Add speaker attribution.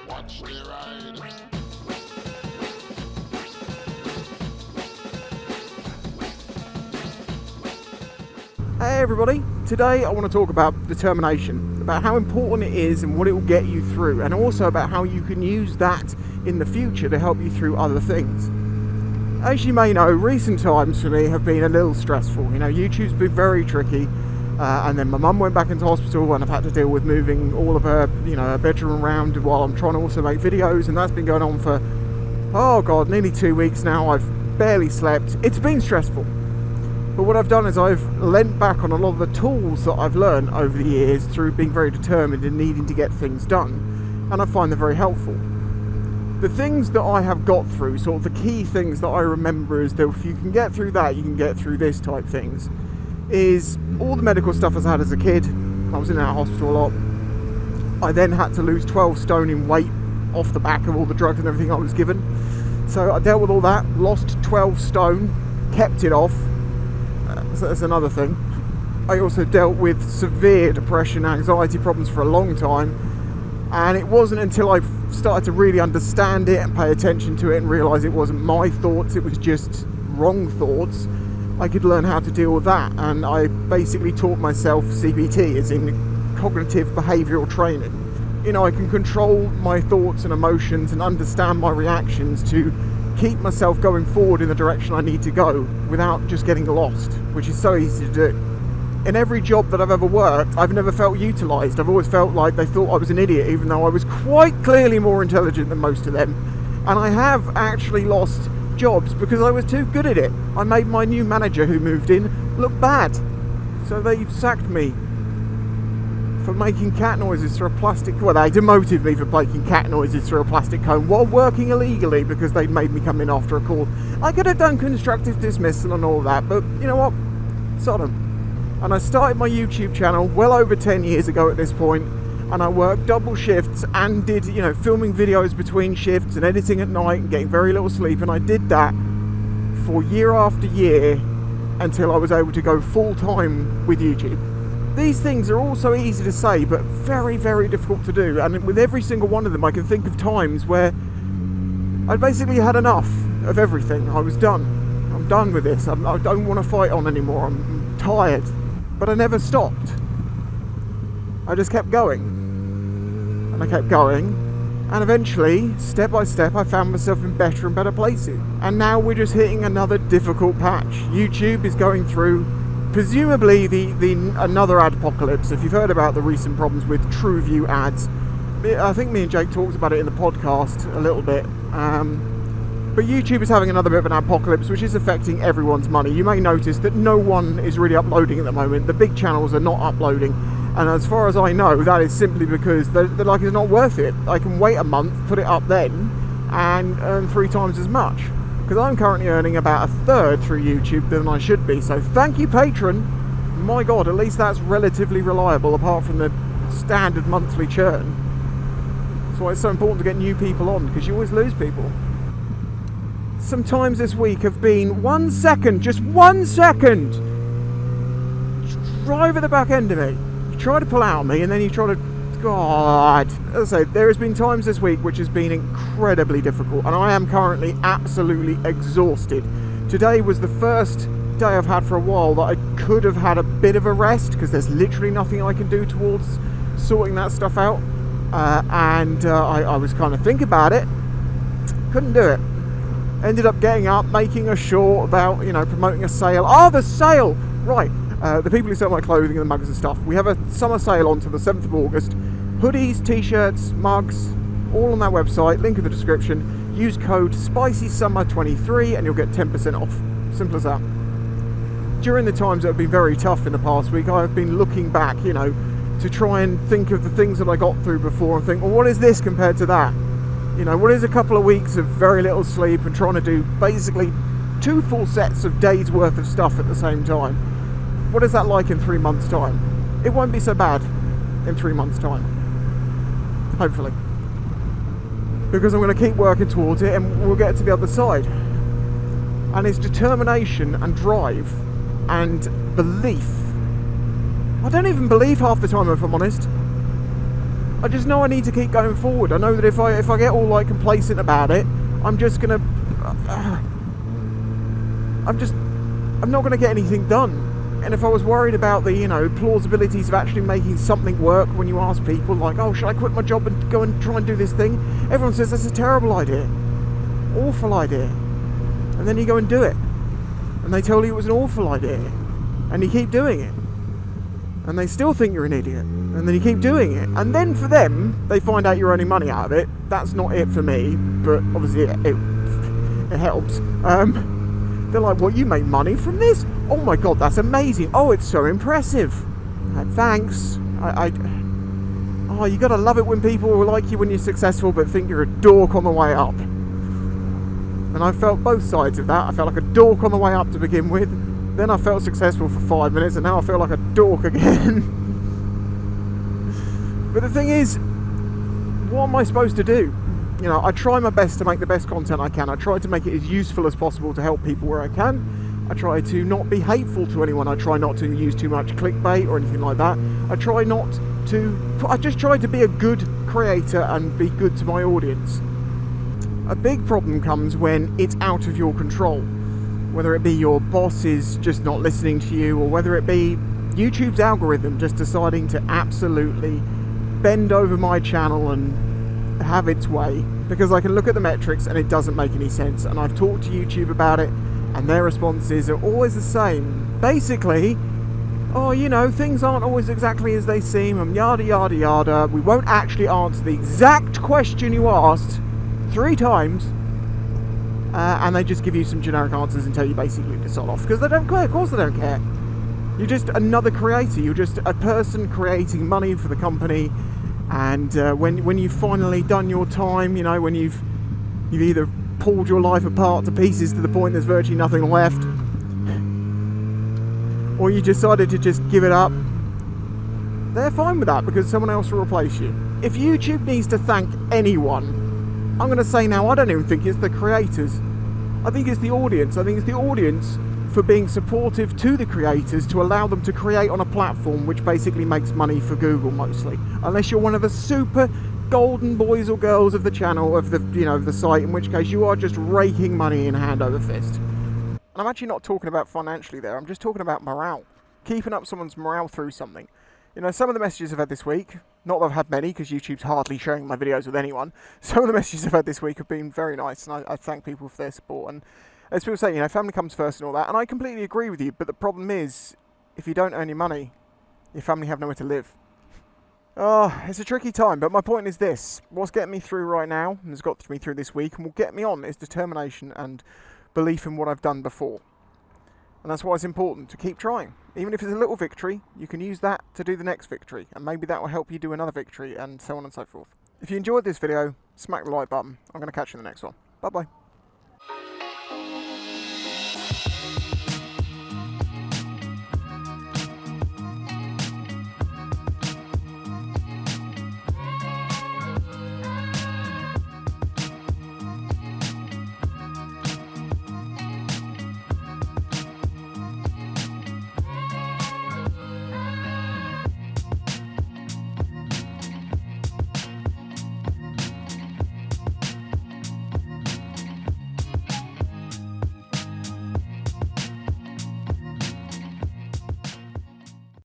Speaker 1: Watch the ride.
Speaker 2: Hey everybody, today I want to talk about determination, about how important it is and what it will get you through, and also about how you can use that in the future to help you through other things. As you may know, recent times for me have been a little stressful. YouTube's been very tricky, and then my mum went back into hospital and I've had to deal with moving all of her, her bedroom around while I'm trying to also make videos, and that's been going on for, nearly 2 weeks now. I've barely slept. It's been stressful. But what I've done is I've lent back on a lot of the tools that I've learned over the years through being very determined and needing to get things done, and I find them very helpful. The things that I have got through, sort of the key things that I remember is that if you can get through that, you can get through this type things, is all the medical stuff I had as a kid. I was in and out of hospital a lot. I then had to lose 12 stone in weight off the back of all the drugs and everything I was given. So I dealt with all that, lost 12 stone, kept it off. So that's another thing. I also dealt with severe depression and anxiety problems for a long time, and it wasn't until I started to really understand it and pay attention to it and realise it wasn't my thoughts, it was just wrong thoughts, I could learn how to deal with that. And I basically taught myself CBT, as in cognitive behavioural training. I can control my thoughts and emotions and understand my reactions to keep myself going forward in the direction I need to go without just getting lost, which is so easy to do. In every job that I've ever worked, I've never felt utilised. I've always felt like they thought I was an idiot, even though I was quite clearly more intelligent than most of them. And I have actually lost jobs because I was too good at it. I made my new manager who moved in look bad, so they sacked me for making cat noises through a plastic... Well, they demoted me for making cat noises through a plastic cone while working illegally because they'd made me come in after a call. I could have done constructive dismissal and all that, but you know what? Sod 'em. And I started my YouTube channel well over 10 years ago at this point, and I worked double shifts and did, filming videos between shifts and editing at night and getting very little sleep, and I did that for year after year until I was able to go full-time with YouTube. These things are all so easy to say, but very, very difficult to do. And with every single one of them, I can think of times where I basically had enough of everything. I was done. I'm done with this. I don't want to fight on anymore. I'm tired. But I never stopped. I just kept going. And I kept going. And eventually, step by step, I found myself in better and better places. And now we're just hitting another difficult patch. YouTube is going through... presumably the another ad apocalypse. If you've heard about the recent problems with TrueView ads, I think me and Jake talked about it in the podcast a little bit. But YouTube is having another bit of an apocalypse, which is affecting everyone's money. You may notice that no one is really uploading at the moment. The big channels are not uploading, and as far as I know, that is simply because they're like, it's not worth it. I can wait a month, put it up then, and earn 3 times as much. Because I'm currently earning about a third through YouTube than I should be. So thank you, patron. My God, at least that's relatively reliable, apart from the standard monthly churn. That's why it's so important to get new people on, because you always lose people. Some times this week have been 1 second, just 1 second. Drive at the back end of me. You try to pull out of me, and then you try to... God, as I say, there has been times this week which has been incredibly difficult, and I am currently absolutely exhausted. Today was the first day I've had for a while that I could have had a bit of a rest, because there's literally nothing I can do towards sorting that stuff out. I was kind of thinking about it, couldn't do it. Ended up getting up, making a short about, promoting a sale. Oh, the sale! Right. The people who sell my clothing and the mugs and stuff. We have a summer sale on to the 7th of August. Hoodies, t-shirts, mugs, all on that website. Link in the description. Use code SPICYSUMMER23 and you'll get 10% off. Simple as that. During the times that have been very tough in the past week, I've been looking back, to try and think of the things that I got through before and think, well, what is this compared to that? What is a couple of weeks of very little sleep and trying to do basically 2 full sets of days worth of stuff at the same time? What is that like in 3 months' time? It won't be so bad in 3 months' time. Hopefully. Because I'm going to keep working towards it and we'll get to the other side. And it's determination and drive and belief. I don't even believe half the time, if I'm honest. I just know I need to keep going forward. I know that if I get all like complacent about it, I'm just gonna I'm not gonna get anything done. And if I was worried about the, you know, plausibilities of actually making something work, when you ask people like, oh, should I quit my job and go and try and do this thing? Everyone says that's a terrible idea. Awful idea. And then you go and do it. And they tell you it was an awful idea. And you keep doing it. And they still think you're an idiot. And then you keep doing it. And then for them, they find out you're earning money out of it. That's not it for me, but obviously it helps. They're like, what, you make money from this? Oh my god, that's amazing. Oh, it's so impressive. Thanks. Oh, you gotta love it when people like you when you're successful but think you're a dork on the way up. And I felt both sides of that. I felt like a dork on the way up to begin with. Then I felt successful for 5 minutes, and now I feel like a dork again. But the thing is, what am I supposed to do? You know, I try my best to make the best content I can. I try to make it as useful as possible to help people where I can. I try to not be hateful to anyone. I try not to use too much clickbait or anything like that. I just try to be a good creator and be good to my audience. A big problem comes when it's out of your control. Whether it be your boss is just not listening to you, or whether it be YouTube's algorithm just deciding to absolutely bend over my channel and have its way, because I can look at the metrics and it doesn't make any sense. And I've talked to YouTube about it, and their responses are always the same. Basically, oh, you know, things aren't always exactly as they seem, and yada yada yada. We won't actually answer the exact question you asked 3 times, and they just give you some generic answers and tell you basically to sod off, because they don't care. Of course they don't care. You're just another creator. You're just a person creating money for the company. And when you've finally done your time, you know, when you've either pulled your life apart to pieces to the point there's virtually nothing left, or you decided to just give it up, they're fine with that because someone else will replace you. If YouTube needs to thank anyone, I'm going to say now, I don't even think it's the creators. I think it's the audience. I think it's the audience for being supportive to the creators to allow them to create on a platform which basically makes money for Google mostly. Unless you're one of the super golden boys or girls of the channel, of the, you know, the site, in which case you are just raking money in hand over fist. And I'm actually not talking about financially there, I'm just talking about morale. Keeping up someone's morale through something. You know, some of the messages I've had this week, not that I've had many because YouTube's hardly sharing my videos with anyone, some of the messages I've had this week have been very nice, and I thank people for their support. And as people say, you know, family comes first and all that, and I completely agree with you, but the problem is, if you don't earn your money, your family have nowhere to live. Oh, it's a tricky time, but my point is this. What's getting me through right now, and has got me through this week, and will get me on, is determination and belief in what I've done before. And that's why it's important to keep trying. Even if it's a little victory, you can use that to do the next victory, and maybe that will help you do another victory, and so on and so forth. If you enjoyed this video, smack the like button. I'm going to catch you in the next one. Bye-bye.